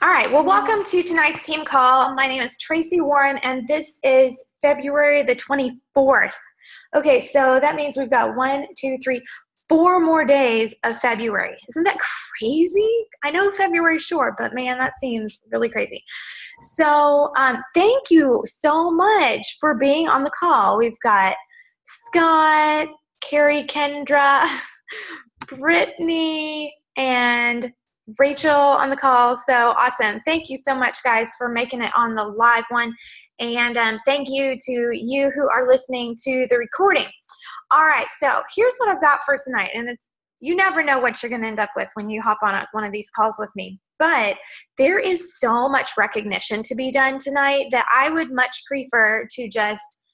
All right, well, welcome to tonight's team call. My name is Traci Warren, and this is February the 24th. Okay, so that means we've got 4 more days of February. Isn't that crazy? I know February's short, but man, that seems really crazy. So thank you so much for being on the call. We've got Scott, Carrie, Kendra, Brittany, and Rachel on the call. So awesome. Thank you so much, guys, for making it on the live one. And thank you to you who are listening to the recording. All right, so here's what I've got for tonight. And you never know what you're going to end up with when you hop on one of these calls with me. But there is so much recognition to be done tonight that I would much prefer to just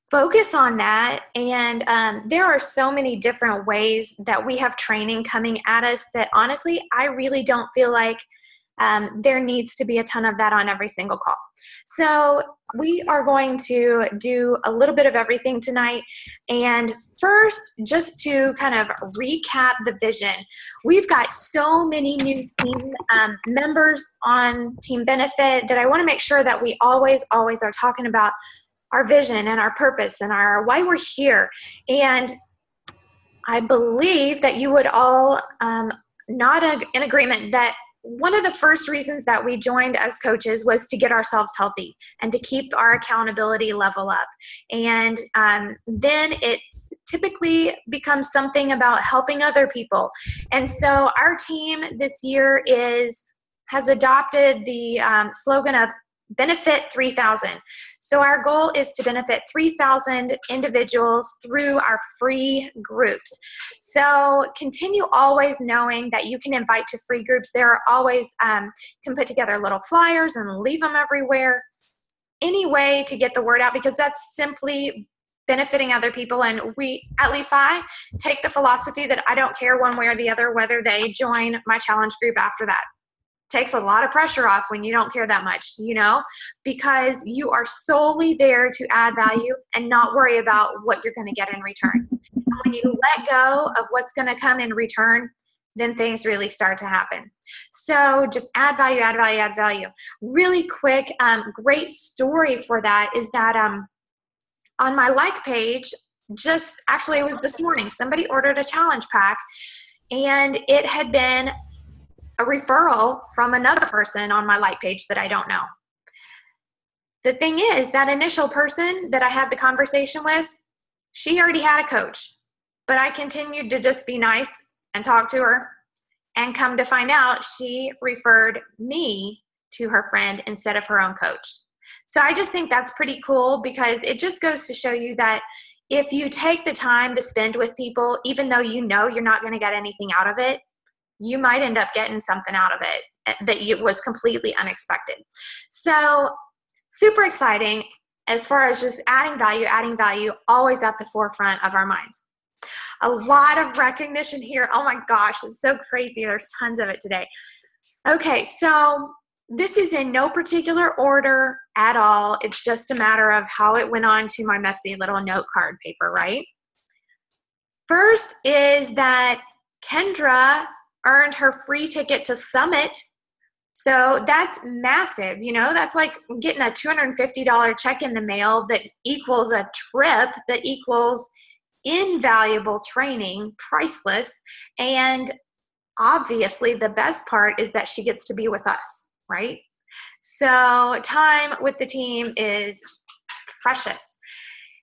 focus on that. And there are so many different ways that we have training coming at us that honestly, I really don't feel like there needs to be a ton of that on every single call. So we are going to do a little bit of everything tonight. And first, just to kind of recap the vision, we've got so many new team members on Team Benefit that I want to make sure that we always are talking about our vision and our purpose and our why we're here. And I believe that you would all nod in agreement that one of the first reasons that we joined as coaches was to get ourselves healthy and to keep our accountability level up. And then it typically becomes something about helping other people. And so our team this year has adopted the slogan of Benefit 3,000. So our goal is to benefit 3,000 individuals through our free groups. So continue always knowing that you can invite to free groups. There are always, can put together little flyers and leave them everywhere. Any way to get the word out, because that's simply benefiting other people. And at least I take the philosophy that I don't care one way or the other whether they join my challenge group after that. Takes a lot of pressure off when you don't care that much, because you are solely there to add value and not worry about what you're going to get in return. And when you let go of what's going to come in return, then things really start to happen. So just add value, add value, add value. Really quick, great story for that is that on my like page, it was this morning, somebody ordered a challenge pack, and it had been a referral from another person on my like page that I don't know. The thing is, that initial person that I had the conversation with, she already had a coach, but I continued to just be nice and talk to her, and come to find out she referred me to her friend instead of her own coach. So I just think that's pretty cool, because it just goes to show you that if you take the time to spend with people, even though you know you're not going to get anything out of it, you might end up getting something out of it that was completely unexpected. So super exciting as far as just adding value, always at the forefront of our minds. A lot of recognition here. Oh my gosh, it's so crazy. There's tons of it today. Okay, so this is in no particular order at all. It's just a matter of how it went on to my messy little note card paper, right? First is that Kendra earned her free ticket to Summit. So that's massive. That's like getting a $250 check in the mail that equals a trip, that equals invaluable training, priceless. And obviously the best part is that she gets to be with us, right? So time with the team is precious.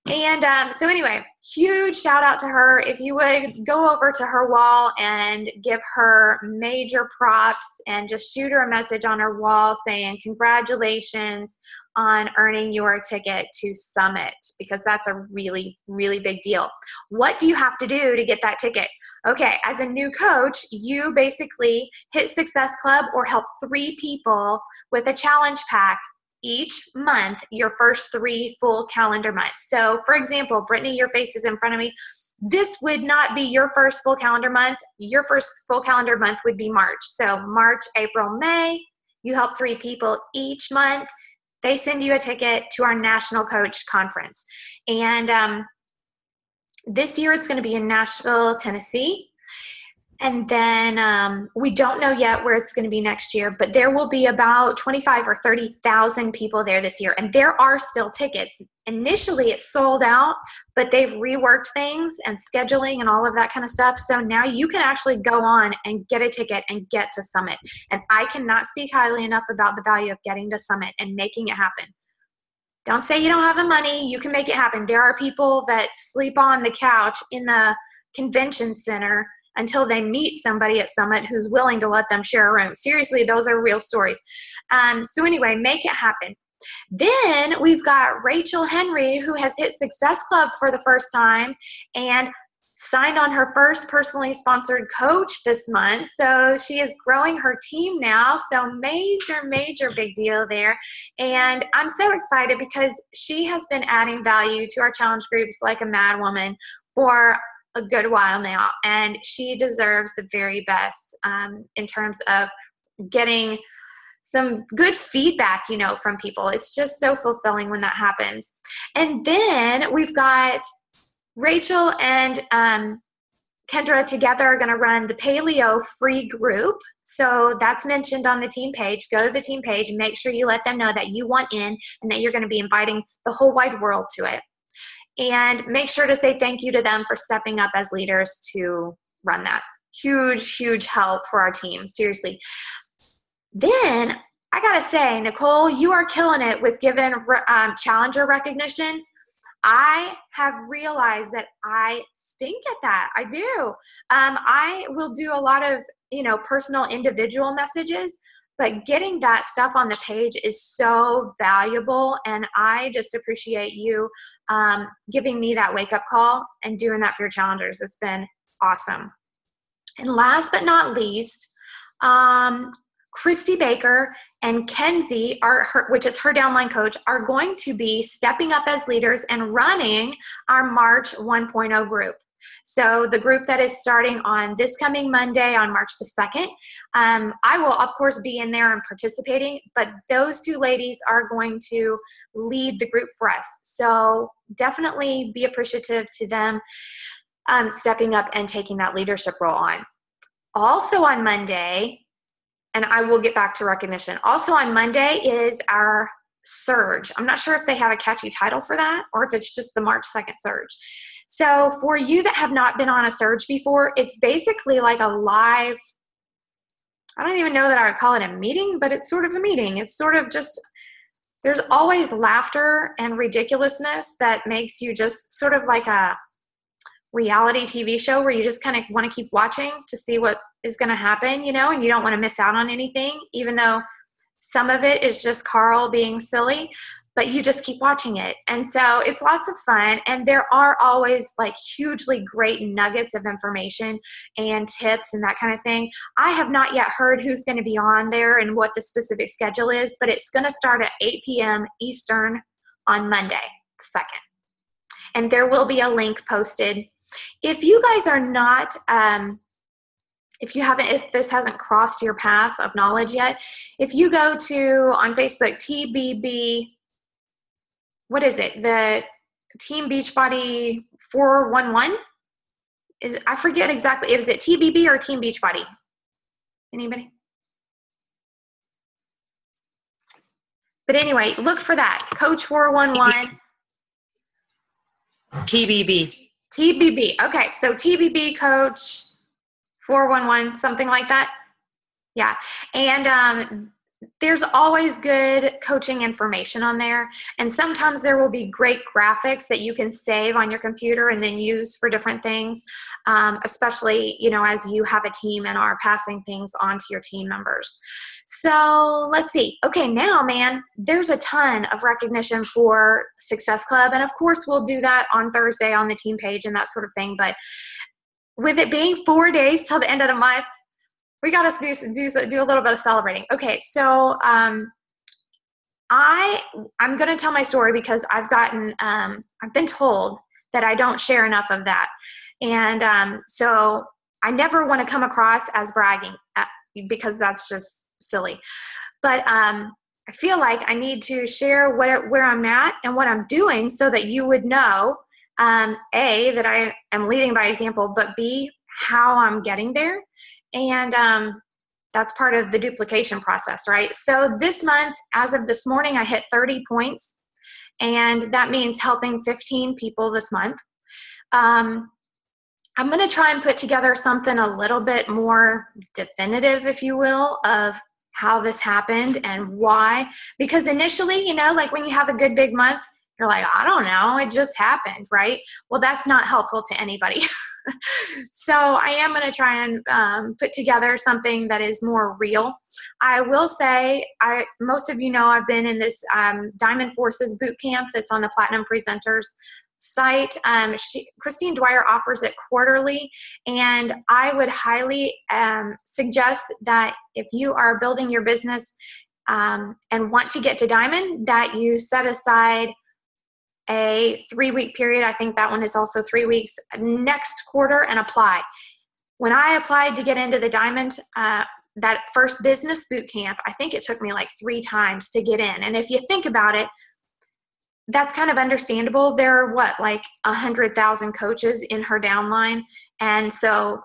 And so anyway, huge shout out to her. If you would go over to her wall and give her major props and just shoot her a message on her wall saying congratulations on earning your ticket to Summit, because that's a really, really big deal. What do you have to do to get that ticket? Okay, as a new coach, you basically hit Success Club or help 3 people with a challenge pack each month, your first 3 full calendar months. So for example, Brittany, your face is in front of me. This would not be your first full calendar month. Your first full calendar month would be March. So March, April, May, you help 3 people each month. They send you a ticket to our National Coach Conference. And this year it's going to be in Nashville, Tennessee. And then we don't know yet where it's going to be next year, but there will be about 25 or 30,000 people there this year. And there are still tickets. Initially, it sold out, but they've reworked things and scheduling and all of that kind of stuff. So now you can actually go on and get a ticket and get to Summit. And I cannot speak highly enough about the value of getting to Summit and making it happen. Don't say you don't have the money. You can make it happen. There are people that sleep on the couch in the convention center until they meet somebody at Summit who's willing to let them share a room. Seriously, those are real stories. So anyway, make it happen. Then we've got Rachel Henry, who has hit Success Club for the first time and signed on her first personally sponsored coach this month. So she is growing her team now. So major, major big deal there. And I'm so excited because she has been adding value to our challenge groups like a mad woman for a good while now. And she deserves the very best in terms of getting some good feedback, you know, from people. It's just so fulfilling when that happens. And then we've got Rachel and Kendra together are going to run the Paleo free group. So that's mentioned on the team page. Go to the team page and make sure you let them know that you want in and that you're going to be inviting the whole wide world to it. And make sure to say thank you to them for stepping up as leaders to run that. Huge, huge help for our team. Seriously. Then I got to say, Nicole, you are killing it with giving challenger recognition. I have realized that I stink at that. I do. I will do a lot of, you know, personal individual messages, but getting that stuff on the page is so valuable. And I just appreciate you giving me that wake up call and doing that for your challengers. It's been awesome. And last but not least, Christy Baker and Kenzie, which is her downline coach, are going to be stepping up as leaders and running our March 1.0 group. So the group that is starting on this coming Monday on March the 2nd, I will, of course, be in there and participating, but those two ladies are going to lead the group for us. So definitely be appreciative to them stepping up and taking that leadership role on. Also on Monday, and I will get back to recognition. Also on Monday is our Surge. I'm not sure if they have a catchy title for that or if it's just the March 2nd Surge. So for you that have not been on a Surge before, it's basically like a live, I don't even know that I would call it a meeting, but it's sort of a meeting. It's sort of just, there's always laughter and ridiculousness that makes you just sort of like a reality TV show where you just kind of want to keep watching to see what is going to happen, you know, and you don't want to miss out on anything, even though some of it is just Carl being silly, but you just keep watching it. And so it's lots of fun. And there are always like hugely great nuggets of information and tips and that kind of thing. I have not yet heard who's going to be on there and what the specific schedule is, but it's going to start at 8 p.m. Eastern on Monday, the 2nd. And there will be a link posted. If you guys are not, if this hasn't crossed your path of knowledge yet, if you go to, on Facebook, TBB, what is it? The Team Beachbody 411? I forget exactly. Is it TBB or Team Beachbody? Anybody? But anyway, look for that. Coach 411. TBB. TBB. Okay, so TBB Coach 411, something like that. Yeah, and there's always good coaching information on there, and sometimes there will be great graphics that you can save on your computer and then use for different things, especially, you know, as you have a team and are passing things on to your team members. So let's see. Okay, now, man, there's a ton of recognition for Success Club, and of course we'll do that on Thursday on the team page and that sort of thing, but with it being 4 days till the end of the month, we got to do a little bit of celebrating. Okay, so I'm going to tell my story because I've been told that I don't share enough of that. And so I never want to come across as bragging because that's just silly. But I feel like I need to share where I'm at and what I'm doing so that you would know, A, that I am leading by example, but B, how I'm getting there. And that's part of the duplication process, right? So this month, as of this morning, I hit 30 points, and that means helping 15 people this month. I'm going to try and put together something a little bit more definitive, if you will, of how this happened and why. Because initially, you know, like when you have a good big month, you're like, I don't know, it just happened, right? Well, that's not helpful to anybody. So I am going to try and put together something that is more real. I will say, most of you know I've been in this Diamond Forces boot camp that's on the Platinum Presenters site. Christine Dwyer offers it quarterly, and I would highly suggest that if you are building your business and want to get to Diamond, that you set aside a 3-week period. I think that one is also 3 weeks next quarter, and apply. When I applied to get into the Diamond, that first business boot camp, I think it took me like 3 times to get in. And if you think about it, that's kind of understandable. There are like 100,000 coaches in her downline. And so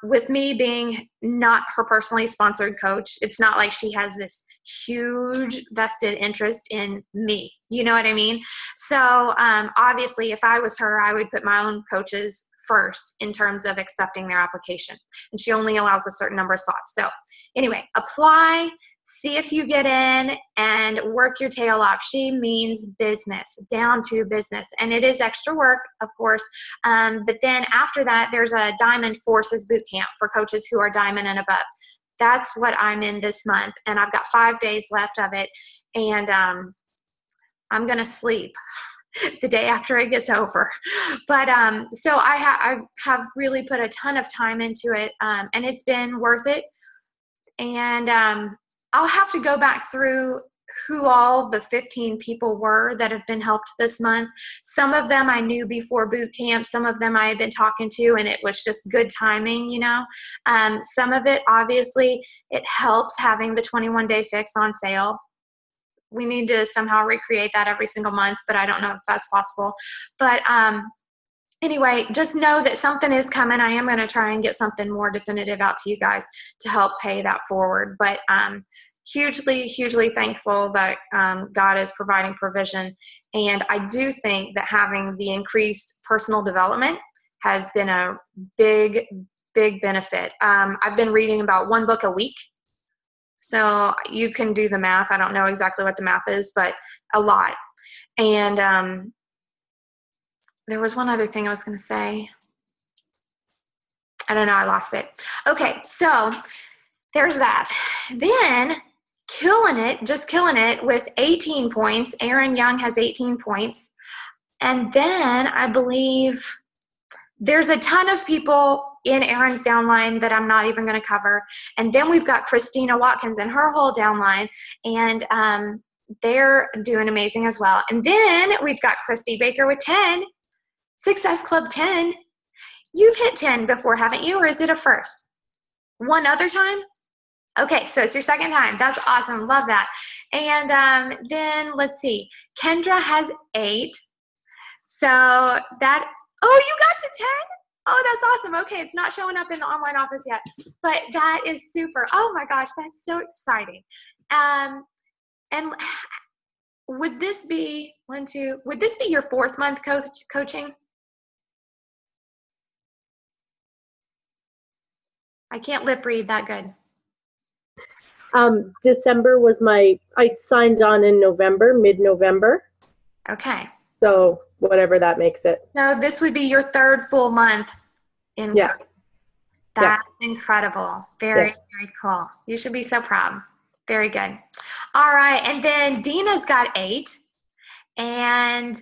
with me being not her personally sponsored coach, it's not like she has this huge vested interest in me. You know what I mean? So obviously, if I was her, I would put my own coaches first in terms of accepting their application. And she only allows a certain number of slots. So anyway, apply, see if you get in, and work your tail off. She means business, down to business. And it is extra work, of course. But then after that, there's a Diamond Forces boot camp for coaches who are Diamond and above. That's what I'm in this month. And I've got 5 days left of it. And I'm going to sleep the day after it gets over. But so I have really put a ton of time into it, and it's been worth it. And I'll have to go back through who all the 15 people were that have been helped this month. Some of them I knew before boot camp. Some of them I had been talking to, and it was just good timing, you know. Some of it, obviously, it helps having the 21-day fix on sale. We need to somehow recreate that every single month, but I don't know if that's possible. But anyway, just know that something is coming. I am going to try and get something more definitive out to you guys to help pay that forward. But hugely, hugely thankful that God is providing provision. And I do think that having the increased personal development has been a big, big benefit. I've been reading about 1 book a week. So you can do the math. I don't know exactly what the math is, but a lot. And there was one other thing I was going to say. I don't know. I lost it. Okay. So there's that. Then just killing it with 18 points. Aaron Young has 18 points. And then I believe there's a ton of people in Aaron's downline that I'm not even going to cover. And then we've got Christina Watkins and her whole downline. And they're doing amazing as well. And then we've got Christy Baker with 10. Success Club 10. You've hit 10 before, haven't you? Or is it a first? One other time? Okay, so it's your second time. That's awesome. Love that. And then let's see. Kendra has 8. So that, oh, you got to 10? Oh, that's awesome. Okay, it's not showing up in the online office yet, but that is super. Oh my gosh, that's so exciting. And would this be would this be your 4th month coaching? I can't lip read that good. December was I signed on in November, mid-November. Okay. So whatever that makes it. So this would be your 3rd full month in yeah. coaching. That's incredible. Very, very cool. You should be so proud. Very good. All right. And then Dina's got 8. And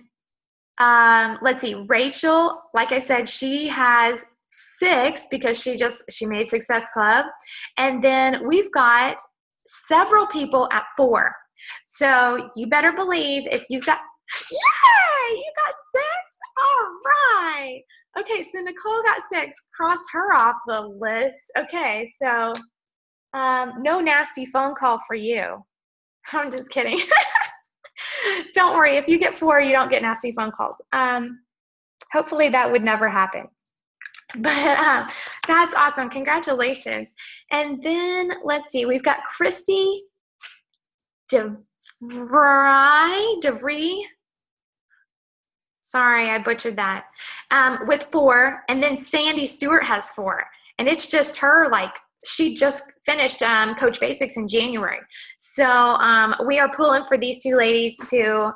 let's see, Rachel, like I said, she has 6 because she made Success Club. And then we've got several people at 4. So you better believe if you've got, yay, you got 6? All right. Okay, so Nicole got 6. Cross her off the list. Okay, so no nasty phone call for you. I'm just kidding. Don't worry. If you get 4, you don't get nasty phone calls. Hopefully that would never happen. But that's awesome. Congratulations. And then let's see, we've got Christy DeVry. Sorry, I butchered that. With 4, and then Sandy Stewart has 4. And it's just her, like, she just finished Coach Basics in January. So we are pulling for these 2 ladies to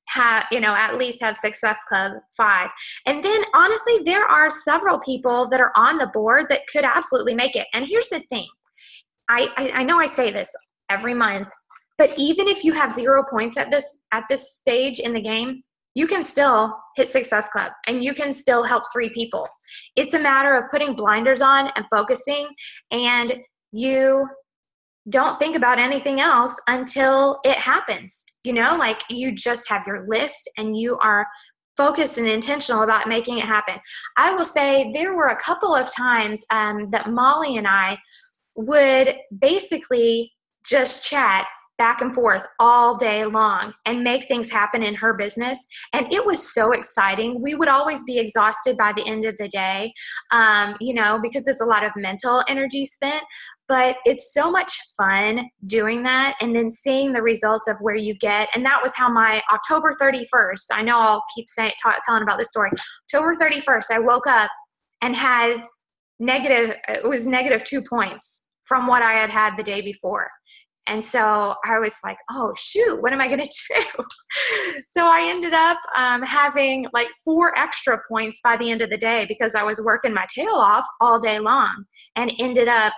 have, at least have Success Club 5. And then honestly, there are several people that are on the board that could absolutely make it. And here's the thing. I know I say this every month, but even if you have 0 points at this stage in the game, you can still hit Success Club and you can still help 3 people. It's a matter of putting blinders on and focusing, and you don't think about anything else until it happens. Like you just have your list and you are focused and intentional about making it happen. I will say there were a couple of times that Molly and I would basically just chat back and forth all day long and make things happen in her business. And it was so exciting. We would always be exhausted by the end of the day, because it's a lot of mental energy spent, but it's so much fun doing that and then seeing the results of where you get. And that was how my October 31st, I know I'll keep telling about this story. October 31st, I woke up and had -2 points from what I had the day before. And so I was like, oh, shoot, what am I going to do? So I ended up having like 4 extra points by the end of the day because I was working my tail off all day long, and ended up,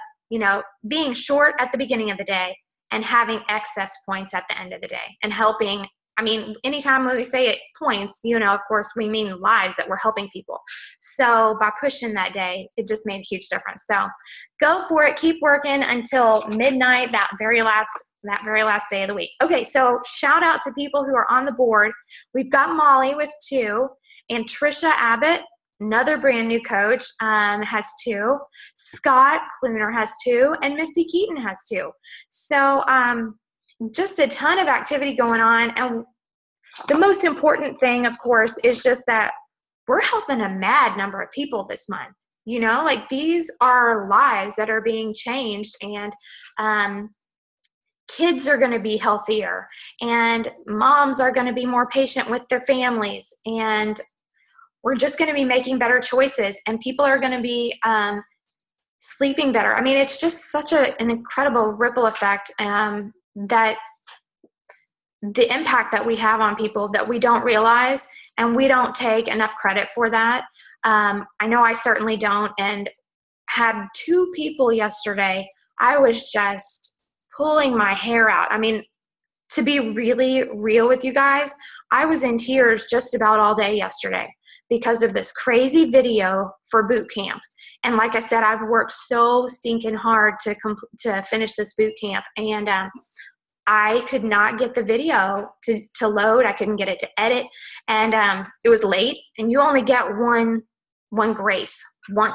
being short at the beginning of the day and having excess points at the end of the day and helping. Anytime we say it points, of course, we mean lives that we're helping people. So by pushing that day, it just made a huge difference. So go for it. Keep working until midnight, that very last day of the week. Okay, so shout out to people who are on the board. We've got Molly with 2, and Trisha Abbott, another brand new coach, has 2. Scott Kluner has 2, and Misty Keaton has 2. So just a ton of activity going on. And the most important thing, of course, is just that we're helping a mad number of people this month. Like these are lives that are being changed, and kids are going to be healthier, and moms are going to be more patient with their families, and we're just going to be making better choices, and people are going to be sleeping better. It's just such an incredible ripple effect that the impact that we have on people that we don't realize, and we don't take enough credit for that. I know I certainly don't, and had 2 people yesterday, I was just pulling my hair out. To be really real with you guys, I was in tears just about all day yesterday because of this crazy video for boot camp. And like I said, I've worked so stinking hard to finish this boot camp, and I could not get the video to load. I couldn't get it to edit, and it was late. And you only get one grace, one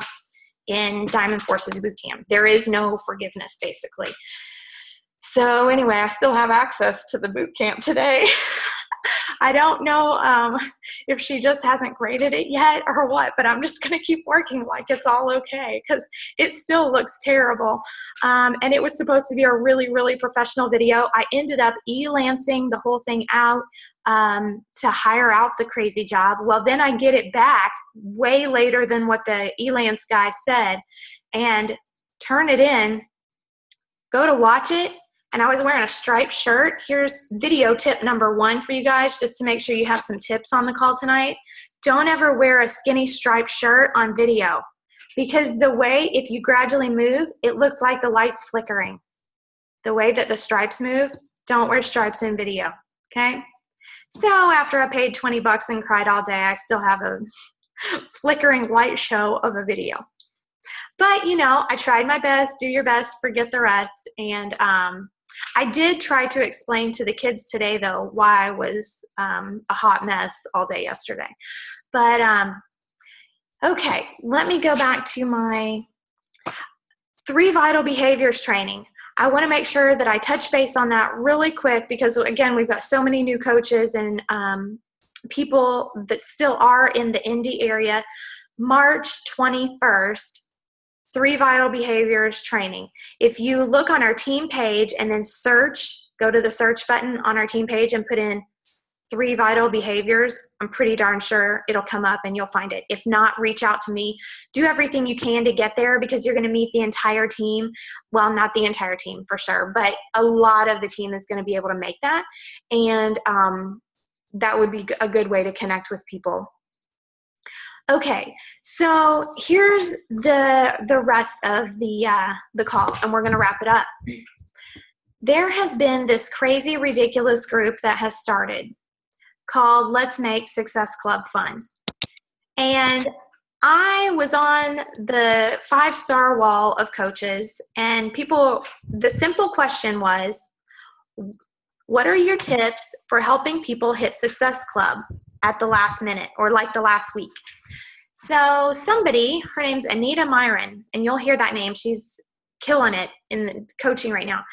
in Diamond Forces boot camp. There is no forgiveness, basically. So anyway, I still have access to the boot camp today. I don't know if she just hasn't graded it yet or what, but I'm just going to keep working like it's all okay because it still looks terrible. And it was supposed to be a really, really professional video. I ended up e-lancing the whole thing out to hire out the crazy job. Well, then I get it back way later than what the e-lance guy said and turn it in, go to watch it, and I was wearing a striped shirt. Here's video tip number 1 for you guys, just to make sure you have some tips on the call tonight. Don't ever wear a skinny striped shirt on video, because the way, if you gradually move, it looks like the light's flickering. The way that the stripes move, don't wear stripes in video, okay? So after I paid $20 and cried all day, I still have a flickering light show of a video. But, I tried my best. Do your best, forget the rest. And I did try to explain to the kids today, though, why I was a hot mess all day yesterday. But, okay, let me go back to my 3 vital behaviors training. I want to make sure that I touch base on that really quick because, again, we've got so many new coaches and people that still are in the Indy area. March 21st, 3 Vital Behaviors training. If you look on our team page and then go to the search button on our team page and put in 3 Vital Behaviors, I'm pretty darn sure it'll come up and you'll find it. If not, reach out to me. Do everything you can to get there, because you're going to meet the entire team. Well, not the entire team for sure, but a lot of the team is going to be able to make that. And that would be a good way to connect with people. Okay, so here's the rest of the call, and we're going to wrap it up. There has been this crazy, ridiculous group that has started called Let's Make Success Club Fun. And I was on the 5-star wall of coaches, and the simple question was, what are your tips for helping people hit Success Club at the last minute or like the last week? So somebody, her name's Anita Myron, and you'll hear that name. She's killing it in the coaching right now,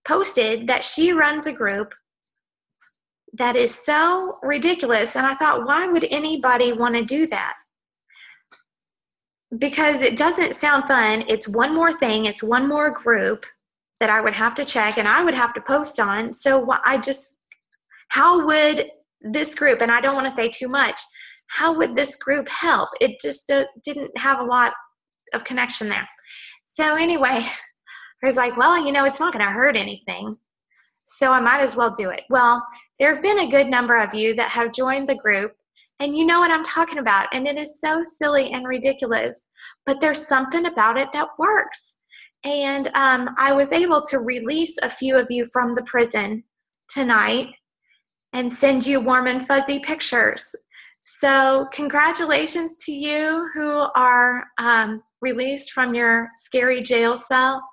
posted that she runs a group that is so ridiculous. And I thought, why would anybody want to do that? Because it doesn't sound fun. It's one more thing. It's one more group that I would have to check and I would have to post on. So how would this group, and I don't want to say too much, how would this group help? It just didn't have a lot of connection there. So anyway, I was like, well, it's not going to hurt anything, so I might as well do it. Well, there have been a good number of you that have joined the group, and you know what I'm talking about, and it is so silly and ridiculous, but there's something about it that works. And I was able to release a few of you from the prison tonight and send you warm and fuzzy pictures. So congratulations to you who are released from your scary jail cell.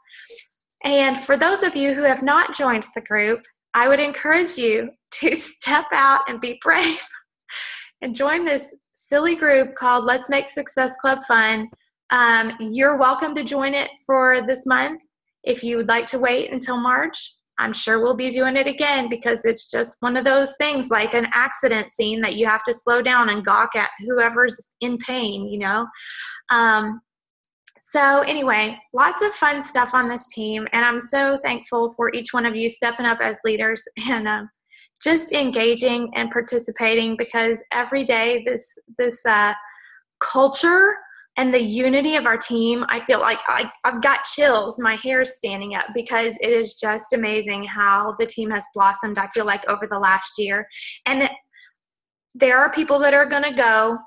And for those of you who have not joined the group, I would encourage you to step out and be brave and join this silly group called Let's Make Success Club Fun. You're welcome to join it for this month. If you would like to wait until March, I'm sure we'll be doing it again, because it's just one of those things, like an accident scene that you have to slow down and gawk at whoever's in pain, So anyway, lots of fun stuff on this team, and I'm so thankful for each one of you stepping up as leaders and just engaging and participating, because every day this culture and the unity of our team, I feel like I've got chills. My hair's standing up, because it is just amazing how the team has blossomed, I feel like, over the last year. And there are people that are going to go,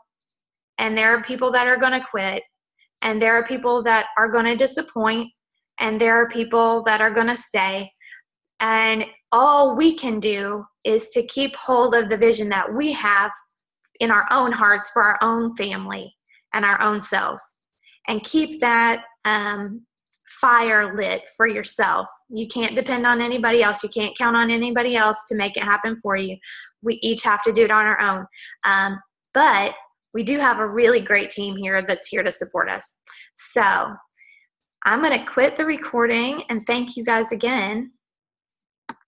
and there are people that are going to quit, and there are people that are going to disappoint, and there are people that are going to stay. And all we can do is to keep hold of the vision that we have in our own hearts for our own family and our own selves, and keep that fire lit for yourself. You can't depend on anybody else. You can't count on anybody else to make it happen for you. We each have to do it on our own. But we do have a really great team here that's here to support us. So I'm going to quit the recording and thank you guys again.